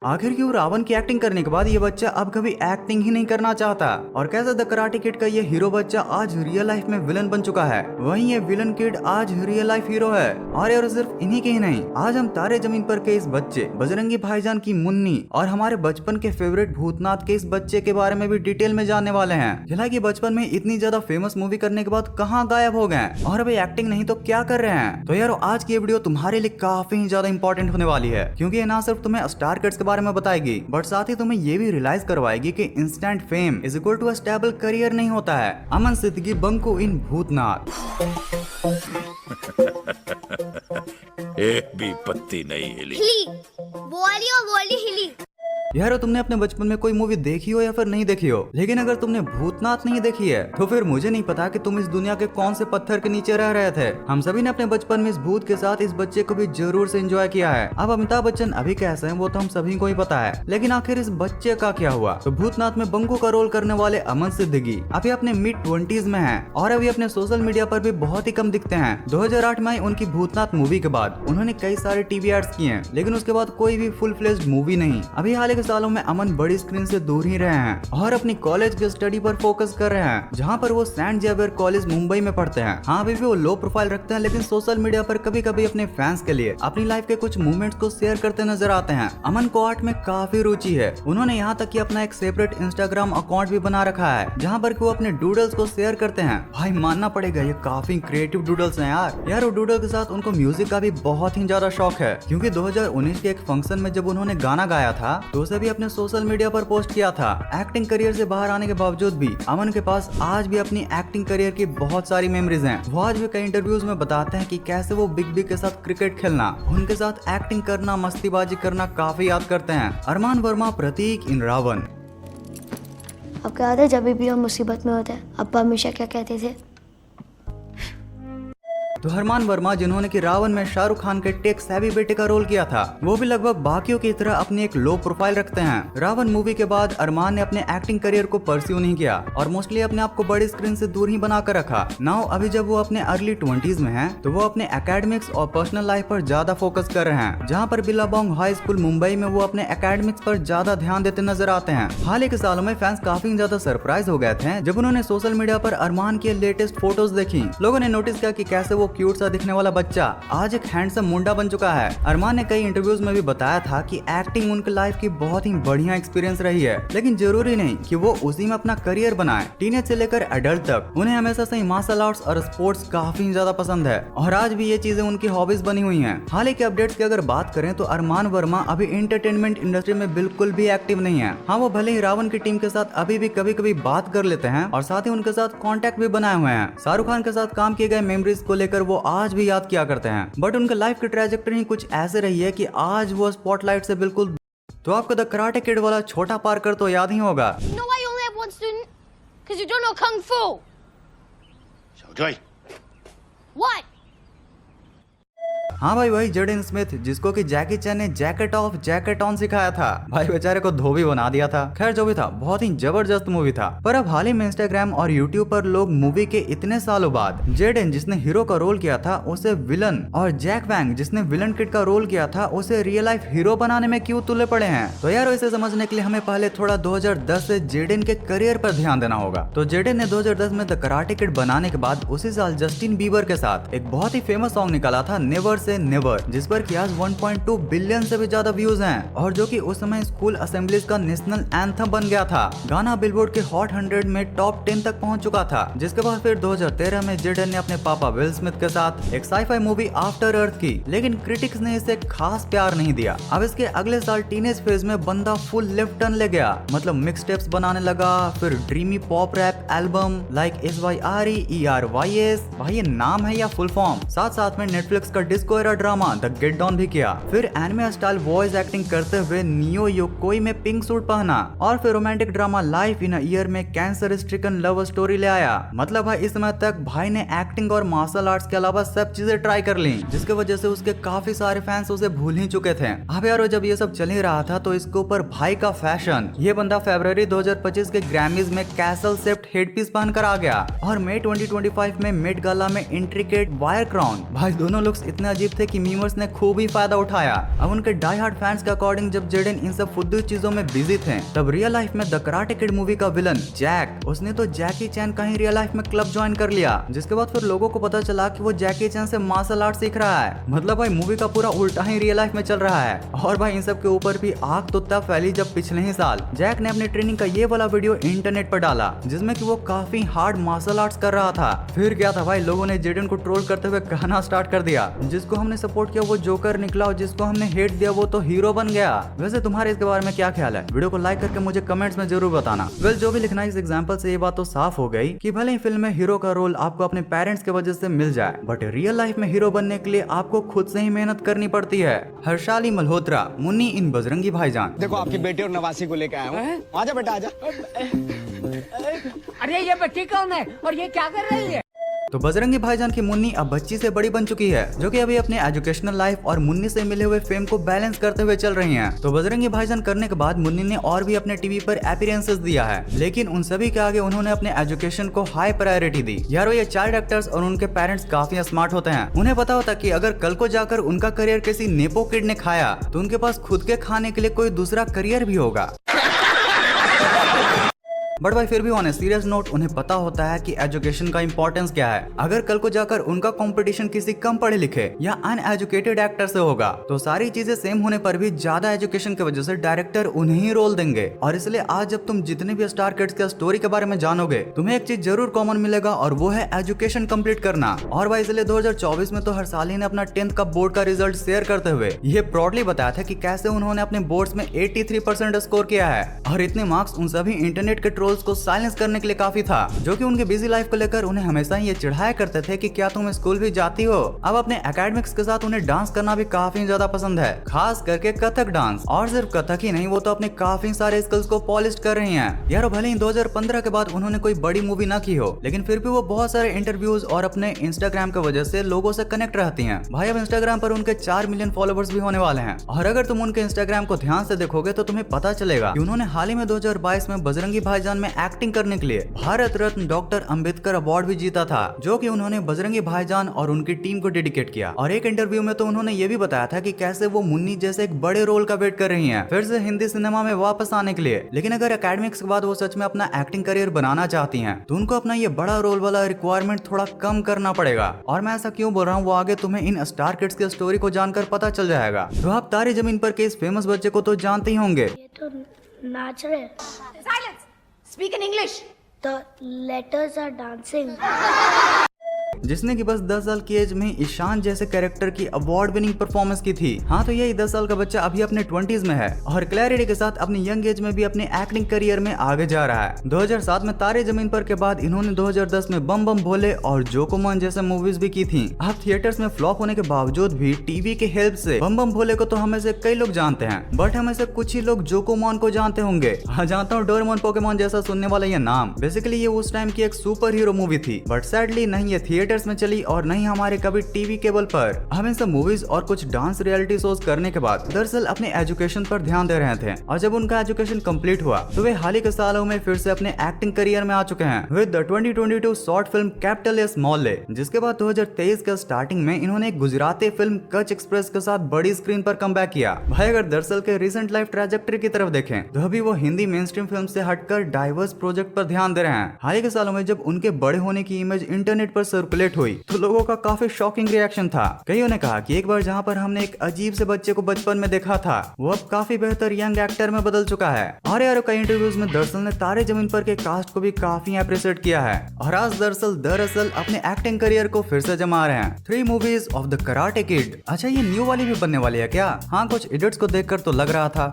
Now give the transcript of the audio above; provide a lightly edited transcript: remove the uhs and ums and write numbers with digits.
आखिर क्यों रावण की एक्टिंग करने के बाद ये बच्चा अब कभी एक्टिंग ही नहीं करना चाहता और कैसे द कराटे किड का ये हीरो बच्चा आज रियल लाइफ में विलन बन चुका है, वहीं ये विलन किड आज रियल लाइफ हीरो है। और यार सिर्फ इन्हीं के ही नहीं, आज हम तारे जमीन पर के इस बच्चे बजरंगी भाईजान की मुन्नी और हमारे बचपन के फेवरेट भूतनाथ के इस बच्चे के बारे में भी डिटेल में जानने वाले हैं। हालांकि बचपन में इतनी ज्यादा फेमस मूवी करने के बाद कहाँ गायब हो गए और अभी एक्टिंग नहीं तो क्या कर रहे हैं। तो यार आज की ये वीडियो तुम्हारे लिए काफी ज्यादा इंपॉर्टेंट होने वाली है, क्योंकि ये ना सिर्फ तुम्हें स्टार किड्स के बारे में बताएगी बट साथ ही तुम्हें ये भी रियलाइज करवाएगी कि instant fame is equal to stable career नहीं होता है। अमन सिद्दीकी बंकू इन भूतनाथ। एक भी पत्ती नहीं हिली। वो वाली हिली। यार तुमने अपने बचपन में कोई मूवी देखी हो या फिर नहीं देखी हो, लेकिन अगर तुमने भूतनाथ नहीं देखी है तो फिर मुझे नहीं पता कि तुम इस दुनिया के कौन से पत्थर के नीचे रह रहे थे। हम सभी ने अपने बचपन में इस भूत के साथ इस बच्चे को भी जरूर से एंजॉय किया है। अब अमिताभ बच्चन अभी कैसे हैं वो तो हम सभी को ही पता है, लेकिन आखिर इस बच्चे का क्या हुआ। तो भूतनाथ में बंकू का रोल करने वाले अमन सिद्दीकी अभी अपने मिड 20s में है और अभी अपने सोशल मीडिया पर भी बहुत ही कम दिखते हैं। 2008 में उनकी भूतनाथ मूवी के बाद उन्होंने कई सारे टीवी एड्स किए हैं, लेकिन उसके बाद कोई भी फुल फ्लेज्ड मूवी नहीं। अभी हाल के सालों में अमन बड़ी स्क्रीन से दूर ही रहे हैं और अपनी कॉलेज के स्टडी पर फोकस कर रहे हैं, जहां पर वो सेंट जेवियर कॉलेज मुंबई में पढ़ते हैं। हाँ अभी भी वो लो प्रोफाइल रखते हैं, लेकिन सोशल मीडिया पर कभी कभी अपने फैंस के लिए अपनी लाइफ के कुछ मूवमेंट्स को शेयर करते नजर आते हैं। अमन को आर्ट में काफी रुचि है, उन्होंने यहाँ तक कि अपना एक सेपरेट इंस्टाग्राम अकाउंट भी बना रखा है, जहाँ पर वो अपने डूडल्स को शेयर करते हैं। भाई मानना पड़ेगा ये काफी क्रिएटिव डूडल्स हैं यार वो डूडल के साथ उनको म्यूजिक का भी बहुत ही ज्यादा शौक है, क्योंकि 2019 के एक फंक्शन में जब उन्होंने गाना गाया था तो उसे भी अपने सोशल मीडिया पर पोस्ट किया था। एक्टिंग करियर से बाहर आने के बावजूद भी अमन के पास आज भी अपनी एक्टिंग करियर की बहुत सारी मेमोरीज हैं। वो आज भी कई इंटरव्यूज में बताते हैं कि कैसे वो बिग बी के साथ क्रिकेट खेलना, उनके साथ एक्टिंग करना, मस्तीबाजी करना काफी याद करते हैं। अरमान वर्मा प्रतीक इन रावण। आपको याद है जब भी हम मुसीबत में होते हैं अब्बा हमेशा क्या कहते थे? तो अरमान वर्मा जिन्होंने कि रावण में शाहरुख खान के टेक सेवी बेटे का रोल किया था, वो भी लगभग बाकियों की तरह अपनी एक लो प्रोफाइल रखते हैं। रावण मूवी के बाद अरमान ने अपने एक्टिंग करियर को परस्यू नहीं किया और मोस्टली अपने आप को बड़ी स्क्रीन से दूर ही बनाकर रखा। नाउ अभी जब वो अपने अर्ली 20s में हैं, तो वो अपने एकेडमिक्स और पर्सनल लाइफ पर ज्यादा फोकस कर रहे हैं, जहाँ पर बिलाबोंग हाई स्कूल मुंबई में वो अपने एकेडमिक्स पर ज्यादा ध्यान देते नजर आते हैं। हाल ही के सालों में फैंस काफी ज्यादा सरप्राइज हो गए थे जब उन्होंने सोशल मीडिया पर अरमान की लेटेस्ट फोटोज देखी। लोगों ने नोटिस किया कि कैसे वो क्यूट सा दिखने वाला बच्चा आज एक हैंडसम मुंडा बन चुका है। अरमान ने कई इंटरव्यूज में भी बताया था कि एक्टिंग उनकी लाइफ की बहुत ही बढ़िया एक्सपीरियंस रही है, लेकिन जरूरी नहीं कि वो उसी में अपना करियर बनाए। टीनेज से लेकर एडल्ट तक उन्हें हमेशा से मार्शल आर्ट्स और स्पोर्ट्स काफी ज्यादा पसंद है और आज भी ये चीजें उनकी हॉबीज बनी हुई हैं। हाल ही के अपडेट्स की अगर बात करें तो अरमान वर्मा अभी एंटरटेनमेंट इंडस्ट्री में बिल्कुल भी एक्टिव नहीं है। हाँ वो भले ही रावण की टीम के साथ अभी भी कभी कभी बात कर लेते हैं और साथ ही उनके साथ कॉन्टेक्ट भी बनाए हुए हैं। शाहरुख खान के साथ काम किए गए मेमोरीज को लेकर वो आज भी याद किया करते हैं, बट उनका लाइफ की ट्रैजेक्टरी कुछ ऐसे रही है कि आज वो स्पॉटलाइट से बिल्कुल। तो आपको द कराटे किड वाला छोटा पार्कर तो याद ही होगा। You know why you only have one student? Because you don't know Kung Fu. 小队， What? हाँ भाई वही जेडन स्मिथ जिसको कि जैकी चैन ने जैकेट ऑफ जैकेट ऑन सिखाया था। भाई बेचारे को धोबी बना दिया था। खैर जो भी था बहुत ही जबरदस्त मूवी था। पर अब हाल ही में इंस्टाग्राम और यूट्यूब पर लोग मूवी के इतने सालों बाद जेडन जिसने हीरो का रोल किया था उसे विलन और जैक वैंग जिसने विलन किड का रोल किया था उसे रियल लाइफ हीरो बनाने में क्यों तुले पड़े हैं। तो यार इसे समझने के लिए हमें पहले थोड़ा 2010 से जेडन के करियर पर ध्यान देना होगा। तो जेडन ने 2010 में द कराटे किड बनाने के बाद उसी साल जस्टिन बीबर के साथ एक बहुत ही फेमस सॉन्ग निकाला था नेवर से नेवर, जिस पर कि आज 1.2 बिलियन से भी ज्यादा व्यूज हैं और जो कि उस समय स्कूल असेंबलीज का नेशनल एंथम बन गया था। गाना बिलबोर्ड के हॉट 100 में टॉप 10 तक पहुंच चुका था। जिसके बाद फिर 2013 में जेडन ने अपने पापा विल स्मिथ के साथ एक साईफाई मूवी आफ्टर अर्थ की, लेकिन क्रिटिक्स ने इसे खास प्यार नहीं दिया। अब इसके अगले साल टीनेज फेज में बंदा फुल लेफ्ट टर्न ले गया, मतलब मिक्स टेप्स बनाने लगा, फिर dreamy pop rap album like SYREERYS, भाई ये नाम है या फुल फॉर्म, साथ साथ में नेटफ्लिक्स का disco era drama the get down भी किया। फिर एनिमे स्टाइल वॉइस एक्टिंग करते हुए नियो योकोई में पिंक सूट पहना और फिर romantic drama life in a year में कैंसर स्ट्रिकन लव स्टोरी ले आया। मतलब भाई इस समय तक भाई ने एक्टिंग और मार्शल आर्ट्स के अलावा सब चीजें ट्राई कर ली, जिसके वजह से उसके काफी सारे फैंस उसे भूल ही चुके थे। अब यार जब ये सब चल ही रहा था तो इसके ऊपर भाई का फैशन, ये बंदा फरवरी 2025 के ग्रैमीज में कैसल शेप्ड हेडपीस पहनकर आ गया और मई 2025 में मेट गाला में इंट्रिकेट वायर क्राउन। भाई दोनों लुक्स इतने अजीब अजीब थे कि मीमर्स ने खूब ही फायदा उठाया। अब उनके डाई हार्ड फैंस के अकॉर्डिंग जब जेडन इन सब फुद्दू चीजों में बिजी थे, तब रियल लाइफ में द कराटे किड मूवी का विलन जैक, उसने तो जैकी चैन का ही रियल लाइफ में क्लब ज्वाइन कर लिया। जिसके बाद फिर लोगों को पता चला कि वो जैकी चैन से मार्शल आर्ट सीख रहा है। मतलब भाई मूवी का पूरा उल्टा ही रियल लाइफ में चल रहा है। और भाई इन सब के ऊपर भी आग तो तब फैली जब पिछले ही साल जैक ने अपनी ट्रेनिंग का ये वाला वीडियो इंटरनेट पर डाला, जिसमें कि वो काफी हार्ड मार्शल आर्ट्स कर रहा था। फिर क्या था भाई, लोगों ने जेडन को ट्रोल करते हुए कहना स्टार्ट कर दिया, जिसको हमने सपोर्ट किया वो जोकर निकला और जिसको हमने हेट दिया वो तो हीरो बन गया। वैसे तुम्हारे इसके बारे में क्या ख्याल है? वीडियो को लाइक करके मुझे कमेंट्स में जरूर बताना। वेल, जो भी लिखना है, इस एग्जांपल से ये बात तो साफ हो गई कि भले ही फिल्म में हीरो का रोल आपको अपने पेरेंट्स की वजह से मिल जाए, बट रियल लाइफ में हीरो बनने के लिए आपको खुद से ही मेहनत करनी पड़ती है। हर्षाली मल्होत्रा, मुन्नी इन बजरंगी भाईजान। देखो आपकी बेटी और नवासी को लेकर आया हूँ। आजा बेटा आजा। अरे ये बच्ची कौन है और ये क्या कर रही है? तो बजरंगी भाईजान की मुन्नी अब बच्ची से बड़ी बन चुकी है, जो कि अभी अपने एजुकेशनल लाइफ और मुन्नी से मिले हुए फेम को बैलेंस करते हुए चल रही हैं। तो बजरंगी भाईजान करने के बाद मुन्नी ने और भी अपने टीवी पर अपीयरेंसेस दिया है, लेकिन उन सभी के आगे उन्होंने अपने एजुकेशन को हाई प्रायोरिटी दी। यार ये चाइल्ड एक्टर्स और उनके पेरेंट्स काफी स्मार्ट होते हैं। उन्हें पता होता कि अगर कल को जाकर उनका करियर किसी नेपो किड ने खाया तो उनके पास खुद के खाने के लिए कोई दूसरा करियर भी होगा। बट भाई फिर भी ऑन ए सीरियस नोट उन्हें पता होता है कि एजुकेशन का इंपॉर्टेंस क्या है। अगर कल को जाकर उनका कंपटीशन किसी कम पढ़े लिखे या अनएजुकेटेड एक्टर से होगा तो सारी चीजें सेम होने पर भी ज्यादा एजुकेशन की वजह से डायरेक्टर उन्हें ही रोल देंगे। और इसलिए आज जब तुम जितने भी स्टार किड्स के स्टोरी के बारे में जानोगे, तुम्हें एक चीज जरूर कॉमन मिलेगा और वो है एजुकेशन कंप्लीट करना। और भाई इसलिए 2024 में तो हर्षाली ने अपना 10th का बोर्ड का रिजल्ट शेयर करते हुए ये प्राउडली बताया था कि कैसे उन्होंने अपने बोर्ड्स में 83% स्कोर किया है। और इतने मार्क्स उन सभी इंटरनेट के ट्रोल्स को साइलेंस करने के लिए काफी था, जो कि उनके बिजी लाइफ को लेकर उन्हें हमेशा ही ये चिढ़ाया करते थे कि क्या तुम स्कूल भी जाती हो। अब अपने एकेडमिक्स के साथ उन्हें डांस करना भी काफी ज्यादा पसंद है, खास करके कथक डांस। और सिर्फ कथक ही नहीं, वो तो अपने काफी सारे स्किल्स को पॉलिश कर रही हैं। यार भले ही 2015 के बाद उन्होंने कोई बड़ी मूवी ना की हो, लेकिन फिर भी वो बहुत सारे इंटरव्यूज और अपने इंस्टाग्राम की वजह से लोगों से कनेक्ट रहती हैं। भाई अब इंस्टाग्राम पर उनके 4 मिलियन फॉलोवर्स भी होने वाले हैं। और अगर तुम उनके इंस्टाग्राम को ध्यान से देखोगे तो तुम्हें पता चलेगा कि उन्होंने हाल ही में 2022 में बजरंगी भाईजान में एक्टिंग करने के लिए भारत रत्न डॉक्टर अंबेडकर अवार्ड भी जीता था, जो कि उन्होंने बजरंगी भाईजान और उनकी टीम को डेडिकेट किया। और एक इंटरव्यू में तो उन्होंने ये भी बताया था कि कैसे वो मुन्नी जैसे एक बड़े रोल का वेट कर रही हैं फिर से हिंदी सिनेमा में वापस आने के लिए। लेकिन अगर एकेडमिक्स के बाद वो सच में अपना एक्टिंग करियर बनाना चाहती हैं तो उनको अपना ये बड़ा रोल वाला रिक्वायरमेंट थोड़ा कम करना पड़ेगा। और मैं ऐसा क्यों बोल रहा हूँ, वो आगे तुम्हें इन स्टार किड्स की स्टोरी को जानकर पता चल जाएगा। तो आप तारे जमीन पर के इस फेमस बच्चे को तो जानते ही होंगे। ये तो नाच रहे। Silence! Speak in English! The letters are dancing. जिसने कि बस 10 साल की एज में ईशान जैसे कैरेक्टर की अवार्ड विनिंग परफॉर्मेंस की थी। हाँ तो यही 10 साल का बच्चा अभी अपने 20s में है और क्लैरिटी के साथ अपनी यंग एज में भी अपने एक्टिंग करियर में आगे जा रहा है। 2007 में तारे जमीन पर के बाद इन्होंने 2010 में बम बम भोले और जोकोमन जैसे मूवीज भी की थी। अब थिएटर्स में फ्लॉप होने के बावजूद भी टीवी के हेल्प से बम बम भोले को तो हमें से कई लोग जानते हैं, बट हमें से कुछ ही लोग जोकोमन को जानते होंगे। हाँ जानता हूँ, डोरेमोन पोकेमोन जैसा सुनने वाला ये नाम। बेसिकली ये उस टाइम की एक सुपर हीरो मूवी थी, बट सैडली नहीं ये थिएटर्स में चली और नहीं हमारे कभी टीवी केबल पर। हम इन सब मूवीज और कुछ डांस रियलिटी शोज करने के बाद दरअसल अपने एजुकेशन पर ध्यान दे रहे थे। और जब उनका एजुकेशन कंप्लीट हुआ तो वे हाल ही के सालों में फिर से अपने एक्टिंग करियर में आ चुके हैं with the 2022 short film capital S mall. जिसके बाद 2023 के स्टार्टिंग में इन्होंने एक गुजराती फिल्म कच एक्सप्रेस के साथ बड़ी स्क्रीन पर कमबैक किया। भाई अगर दरअसल के रिसेंट लाइफ ट्रैजेक्टरी की तरफ देखें तो अभी वो हिंदी मेन स्ट्रीम फिल्म से हटकर डाइवर्स प्रोजेक्ट पर ध्यान दे रहे हैं। हाल ही के सालों में जब उनके बड़े होने की इमेज इंटरनेट पर सर्कुलेट हुई तो लोगों का काफी शॉकिंग रिएक्शन था। कईयों ने कहा कि एक बार जहां पर हमने एक अजीब से बच्चे को बचपन में देखा था वो अब काफी बेहतर यंग एक्टर में बदल चुका है। और यार कई इंटरव्यूज में दरअसल ने तारे जमीन पर के कास्ट को भी काफी अप्रिशिएट किया है और आज दरअसल अपने एक्टिंग करियर को फिर से जमा रहे हैं। 3 movies of the karate kid. अच्छा ये न्यू वाली भी बनने वाली है क्या? हाँ कुछ एडिट्स को देखकर तो लग रहा था।